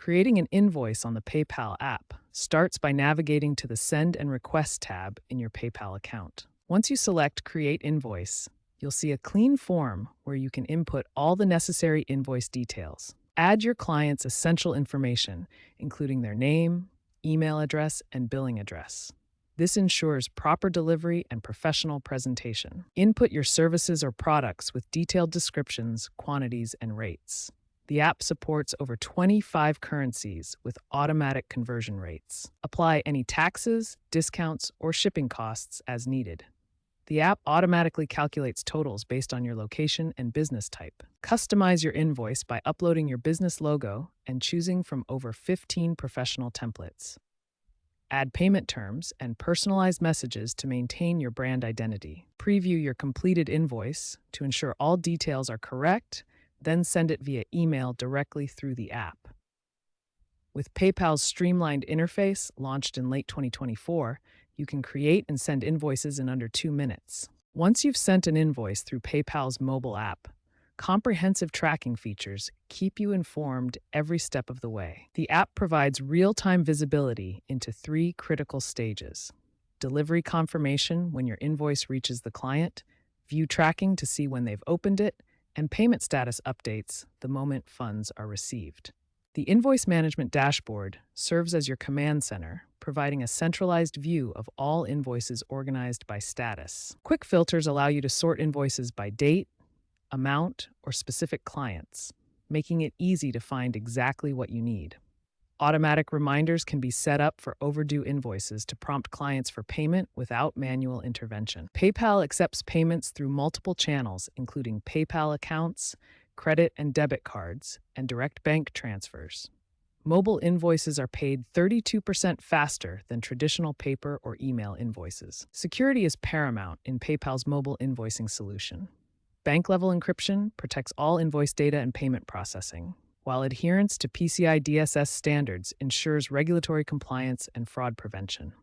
Creating an invoice on the PayPal app starts by navigating to the Send and Request tab in your PayPal account. Once you select Create Invoice, you'll see a clean form where you can input all the necessary invoice details. Add your client's essential information, including their name, email address, and billing address. This ensures proper delivery and professional presentation. Input your services or products with detailed descriptions, quantities, and rates. The app supports over 25 currencies with automatic conversion rates. Apply any taxes, discounts, or shipping costs as needed. The app automatically calculates totals based on your location and business type. Customize your invoice by uploading your business logo and choosing from over 15 professional templates. Add payment terms and personalized messages to maintain your brand identity. Preview your completed invoice to ensure all details are correct, then send it via email directly through the app. With PayPal's streamlined interface, launched in late 2024, you can create and send invoices in under 2 minutes. Once you've sent an invoice through PayPal's mobile app, comprehensive tracking features keep you informed every step of the way. The app provides real-time visibility into 3 critical stages: delivery confirmation when your invoice reaches the client, view tracking to see when they've opened it, and payment status updates the moment funds are received. The invoice management dashboard serves as your command center, providing a centralized view of all invoices organized by status. Quick filters allow you to sort invoices by date, amount, or specific clients, making it easy to find exactly what you need. Automatic reminders can be set up for overdue invoices to prompt clients for payment without manual intervention. PayPal accepts payments through multiple channels, including PayPal accounts, credit and debit cards, and direct bank transfers. Mobile invoices are paid 32% faster than traditional paper or email invoices. Security is paramount in PayPal's mobile invoicing solution. Bank-level encryption protects all invoice data and payment processing, while adherence to PCI DSS standards ensures regulatory compliance and fraud prevention.